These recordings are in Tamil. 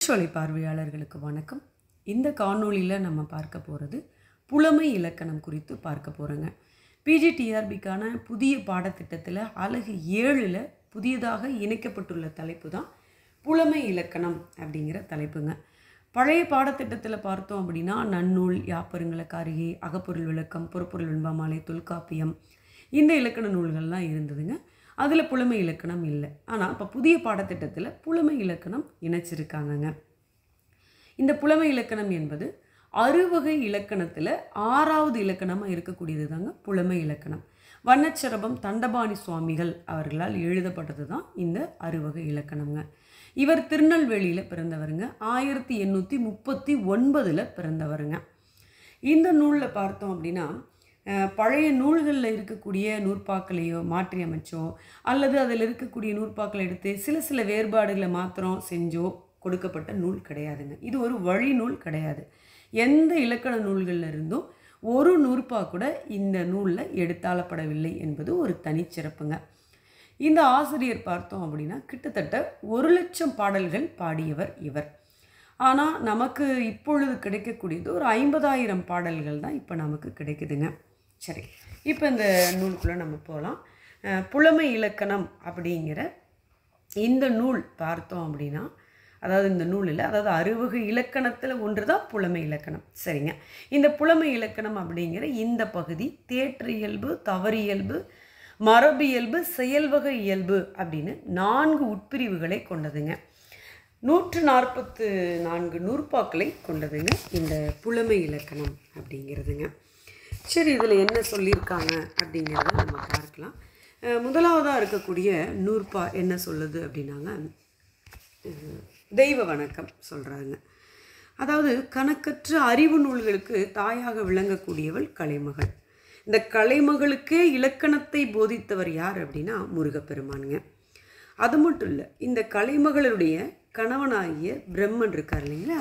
முச்சொலை பார்வையாளர்களுக்கு வணக்கம். இந்த காணொளியில் நம்ம பார்க்க போகிறது புலமை இலக்கணம் குறித்து பார்க்க போகிறோங்க. பிஜிடிஆர்பிக்கான புதிய பாடத்திட்டத்தில் அலகு 7ல் புதியதாக இணைக்கப்பட்டுள்ள தலைப்பு தான் புலமை இலக்கணம் அப்படிங்கிற தலைப்புங்க. பழைய பாடத்திட்டத்தில் பார்த்தோம் அப்படின்னா நன்னூல், யாப்பருங்கலக்காரிகை, அகப்பொருள் விளக்கம், புறப்பொருள் வெண்பாமாலை, தொல்காப்பியம் இந்த இலக்கண நூல்கள்லாம் இருந்ததுங்க. அதில் புலமை இலக்கணம் இல்லை. ஆனால் இப்போ புதிய பாடத்திட்டத்தில் புலமை இலக்கணம் இணைச்சிருக்காங்கங்க. இந்த புலமை இலக்கணம் என்பது அறுவகை இலக்கணத்தில் 6வது இலக்கணமாக இருக்கக்கூடியது தாங்க புலமை இலக்கணம். வண்ணச்சரபம் தண்டபாணி சுவாமிகள் அவர்களால் எழுதப்பட்டது தான் இந்த அறுவகை இலக்கணம்ங்க. இவர் திருநெல்வேலியில் பிறந்தவருங்க. 1839 பிறந்தவருங்க. இந்த நூலில் பார்த்தோம் அப்படின்னா பழைய நூல்களில் இருக்கக்கூடிய நூற்பாக்களையோ மாற்றி அமைச்சோ அல்லது அதில் இருக்கக்கூடிய நூற்பாக்களை எடுத்து சில வேறுபாடுகளை மாத்திரம் செஞ்சோ கொடுக்கப்பட்ட நூல் கிடையாதுங்க. இது ஒரு வழி நூல் கிடையாது. எந்த இலக்கண நூல்களில் இருந்தும் ஒரு நூற்பா கூட இந்த நூலில் எடுத்தாளப்படவில்லை என்பது ஒரு தனிச்சிறப்புங்க. இந்த ஆசிரியர் பார்த்தோம் அப்படின்னா கிட்டத்தட்ட 1,00,000 பாடல்கள் பாடியவர் இவர். ஆனால் நமக்கு இப்பொழுது கிடைக்கக்கூடியது ஒரு 50,000 பாடல்கள் தான் இப்போ நமக்கு கிடைக்குதுங்க. சரி, இப்போ இந்த நூலுக்குள்ளே நம்ம போகலாம். புலமை இலக்கணம் அப்படிங்கிற இந்த நூல் பார்த்தோம் அப்படின்னா, அதாவது இந்த நூலில் அதாவது அறுவகை இலக்கணத்தில் ஒன்று தான் புலமை இலக்கணம். சரிங்க, இந்த புலமை இலக்கணம் அப்படிங்கிற இந்த பகுதி தேற்றியல்பு, தவறியல்பு, மரபியல்பு, செயல்வகை இயல்பு அப்படின்னு 4 உட்பிரிவுகளை கொண்டதுங்க. 144 நூற்பாக்களை கொண்டதுங்க இந்த புலமை இலக்கணம் அப்படிங்கிறதுங்க. சரி, இதில் என்ன சொல்லியிருக்காங்க அப்படிங்கிறத நம்ம பார்க்கலாம். முதலாவதாக இருக்கக்கூடிய நூற்பா என்ன சொல்லுது அப்படின்னாங்க, தெய்வ வணக்கம் சொல்கிறாங்க. அதாவது கணக்கற்ற அறிவு நூல்களுக்கு தாயாக விளங்கக்கூடியவள் கலைமகள். இந்த கலைமகளுக்கே இலக்கணத்தை போதித்தவர் யார் அப்படின்னா முருகப்பெருமானுங்க. அது மட்டும் இல்லை, இந்த கலைமகளுடைய கணவனாகிய பிரம்மன் இருக்கார் இல்லைங்களா,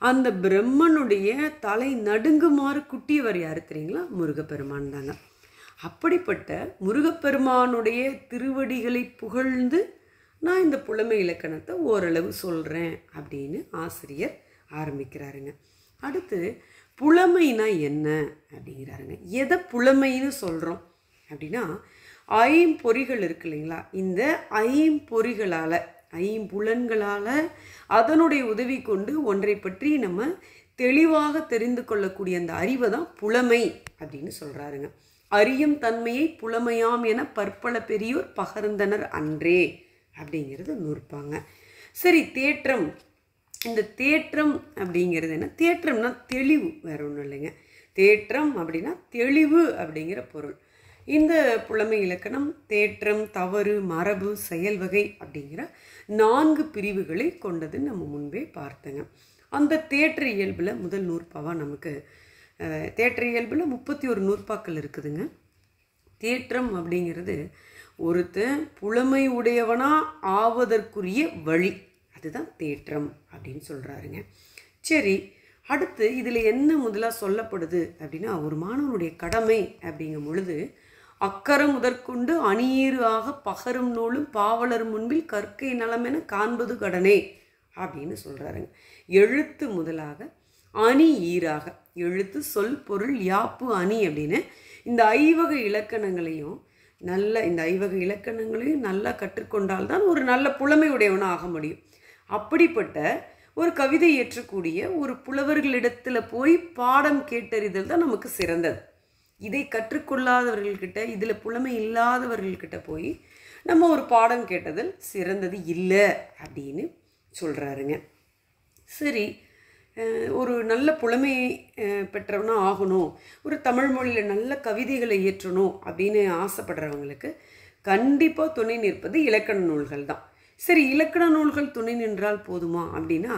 அந்த பிரம்மனுடைய தலை நடுங்குமாறு குட்டியவர் யார் தெரியுங்களா? முருகப்பெருமான் தாங்க. அப்படிப்பட்ட முருகப்பெருமானுடைய திருவடிகளை புகழ்ந்து நான் இந்த புலமை இலக்கணத்தை ஓரளவு சொல்கிறேன் அப்படின்னு ஆசிரியர் ஆரம்பிக்கிறாருங்க. அடுத்து புலமைனா என்ன அப்படிங்கிறாருங்க. எதை புலமைன்னு சொல்கிறோம் அப்படின்னா, ஐம்பொறிகள் இருக்கு இல்லைங்களா, இந்த ஐம்பொறிகளால் ஐம்புலன்களால் அதனுடைய உதவி கொண்டு ஒன்றை பற்றி நம்ம தெளிவாக தெரிந்து கொள்ளக்கூடிய அந்த அறிவை தான் புலமை அப்படின்னு சொல்கிறாருங்க. அறியும் தன்மையை புலமையாம் என பற்பல பெரியோர் பகர்ந்தனர் அன்றே அப்படிங்கிறது நூற்பாங்க. சரி, தேற்றம். இந்த தேற்றம் அப்படிங்கிறது என்ன? தேற்றம்னா தெளிவு, வேற ஒன்றும் இல்லைங்க. தேற்றம் அப்படின்னா தெளிவு அப்படிங்கிற பொருள். இந்த புலமை இலக்கணம் தேற்றம், தவறு, மரபு, செயல்வகை அப்படிங்கிற 4 பிரிவுகளை கொண்டதுன்னு நம்ம முன்பே பார்த்தங்க. அந்த தேற்ற இயல்பில் முதல் நூற்பாவாக நமக்கு தேற்ற இயல்பில் 31 நூற்பாக்கள் இருக்குதுங்க. தேற்றம் அப்படிங்கிறது ஒருத்தன் புலமை உடையவனாக ஆவதற்குரிய வழி, அதுதான் தேற்றம் அப்படின்னு சொல்கிறாருங்க. சரி, அடுத்து இதில் என்ன முதலாக சொல்லப்படுது அப்படின்னா, ஒரு மாணவனுடைய கடமை அப்படிங்கும் பொழுது அக்கரம் முதற்கொண்டு அணியீறு ஆக பகரும் நூலும் பாவலர் முன்பில் கற்கை நலமென காண்பது கடனே அப்படின்னு சொல்கிறாருங்க. எழுத்து முதலாக அணி ஈராக, எழுத்து, சொல், பொருள், யாப்பு, அணி அப்படின்னு இந்த ஐவகை இலக்கணங்களையும் நல்லா கற்றுக்கொண்டால்தான் ஒரு நல்ல புலமை உடையவனாக ஆக முடியும். அப்படிப்பட்ட ஒரு கவிதை ஏற்றக்கூடிய ஒரு புலவர்களிடத்தில் போய் பாடம் கேட்டறிதல் தான் நமக்கு சிறந்தது. இதை கற்றுக்கொள்ளாதவர்கள்கிட்ட, இதில் புலமை இல்லாதவர்கள்கிட்ட போய் நம்ம ஒரு பாடம் கேட்டதில் சிறந்தது இல்லை அப்படின்னு சொல்கிறாருங்க. சரி, ஒரு நல்ல புலமை பெற்றவனாக ஆகணும், ஒரு தமிழ் மொழியில் நல்ல கவிதைகளை இயற்றணும் அப்படின்னு ஆசைப்படுறவங்களுக்கு கண்டிப்பாக துணை நிற்பது இலக்கண நூல்கள் தான். சரி, இலக்கண நூல்கள் துணை நின்றால் போதுமா அப்படின்னா,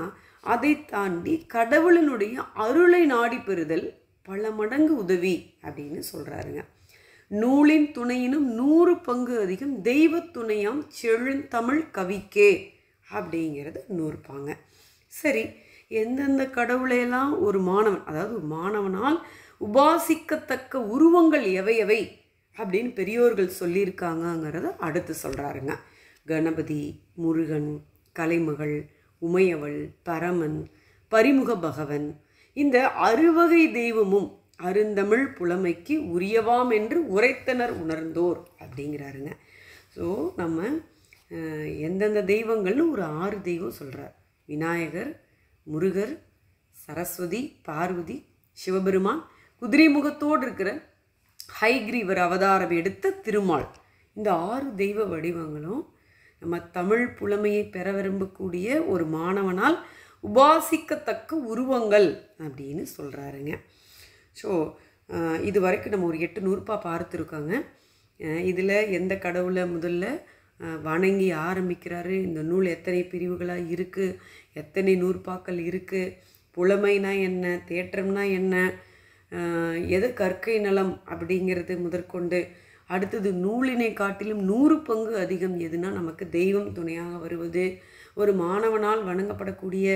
அதை தாண்டி கடவுளினுடைய அருளை நாடி பெறுதல் பல மடங்கு உதவி அப்படின்னு சொல்கிறாருங்க. நூலின் துணையினும் 100 பங்கு அதிகம் தெய்வ துணையாம் செழுந்தமிழ் கவிக்கே அப்படிங்கிறது நூற்பாங்க. சரி, எந்தெந்த கடவுளையெல்லாம் ஒரு மாணவன், அதாவது ஒரு மாணவனால் உபாசிக்கத்தக்க உருவங்கள் எவை அப்படின்னு பெரியோர்கள் சொல்லியிருக்காங்கங்கிறத அடுத்து சொல்கிறாருங்க. கணபதி, முருகன், கலைமகள், உமையவள், பரமன், பரிமுக பகவன், இந்த அறுவகை தெய்வமும் அருந்தமிழ் புலமைக்கு உரியவாம் என்று உரைத்தனர் உணர்ந்தோர் அப்படிங்கிறாருங்க. ஸோ நம்ம எந்தெந்த தெய்வங்கள்னு ஒரு 6 தெய்வம் சொல்கிறார். விநாயகர், முருகர், சரஸ்வதி, பார்வதி, சிவபெருமான், குதிரை முகத்தோடு இருக்கிற ஹைகிரீவர் அவதாரம் எடுத்த திருமால். இந்த 6 தெய்வ வடிவங்களும் நம்ம தமிழ் புலமையை பெற விரும்பக்கூடிய ஒரு மாணவனால் உபாசிக்கத்தக்க உருவங்கள் அப்படின்னு சொல்கிறாருங்க. ஸோ இது வரைக்கும் நம்ம ஒரு 8 நூற்பா பார்த்துருக்கோங்க. இதில் எந்த கடவுளை முதல்ல வணங்கி ஆரம்பிக்கிறாரு, இந்த நூல் எத்தனை பிரிவுகளாக இருக்குது, எத்தனை நூற்பாக்கள் இருக்குது, புலமைனா என்ன, தேற்றம்னா என்ன, எது கற்கை நலம் அப்படிங்கிறது முதற்கொண்டு, அடுத்தது நூலினை காட்டிலும் 100 பங்கு அதிகம் எதுனா நமக்கு தெய்வம் துணையாக வருவது, ஒரு மாணவனால் வணங்கப்படக்கூடிய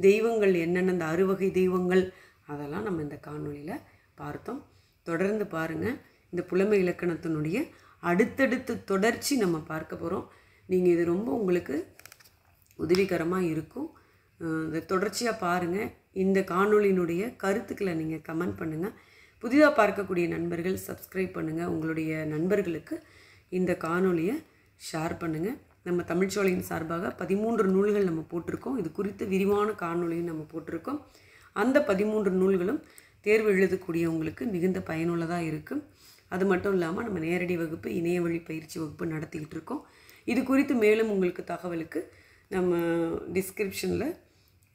தெய்வங்கள் என்னென்ன, அந்த அறுவகை தெய்வங்கள், அதெல்லாம் நம்ம இந்த காணொளியில் பார்த்தோம். தொடர்ந்து பாருங்கள். இந்த புலமை இலக்கணத்தினுடைய அடுத்தடுத்து தொடர்ச்சி நம்ம பார்க்க போகிறோம். நீங்கள் இது ரொம்ப உங்களுக்கு உதவிகரமாக இருக்கும். இதை தொடர்ச்சியாக பாருங்கள். இந்த காணொளியினுடைய கருத்துக்களை நீங்கள் கமெண்ட் பண்ணுங்கள். புதிதாக பார்க்கக்கூடிய நண்பர்கள் சப்ஸ்கிரைப் பண்ணுங்கள். உங்களுடைய நண்பர்களுக்கு இந்த காணொளியை ஷேர் பண்ணுங்கள். நம்ம தமிழ்ச்சோலையின் சார்பாக 13 நூல்கள் நம்ம போட்டிருக்கோம். இது குறித்து விரிவான காணொளியும் நம்ம போட்டிருக்கோம். அந்த 13 நூல்களும் தேர்வு எழுதக்கூடியவங்களுக்கு மிகுந்த பயனுள்ளதாக இருக்கும். அது மட்டும் இல்லாமல் நம்ம நேரடி வகுப்பு, இணைய வழி பயிற்சி வகுப்பு நடத்திக்கிட்டு இருக்கோம். இது குறித்து மேலும் உங்களுக்கு தகவலுக்கு நம்ம டிஸ்கிரிப்ஷனில்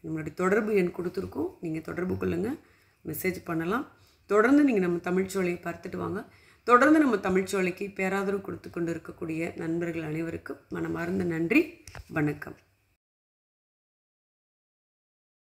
நம்மளுடைய தொடர்பு எண் கொடுத்துருக்கோம். நீங்கள் தொடர்பு கொள்ளுங்கள், மெசேஜ் பண்ணலாம். தொடர்ந்து நீங்கள் நம்ம தமிழ்ச்சோலையை பார்த்துட்டு வாங்க. தொடர்ந்து நம்ம தமிழ்ச்சோலைக்கு பேராதரவு கொடுத்து கொண்டு இருக்கக்கூடிய நண்பர்கள் அனைவருக்கும் மனமார்ந்த நன்றி. வணக்கம்.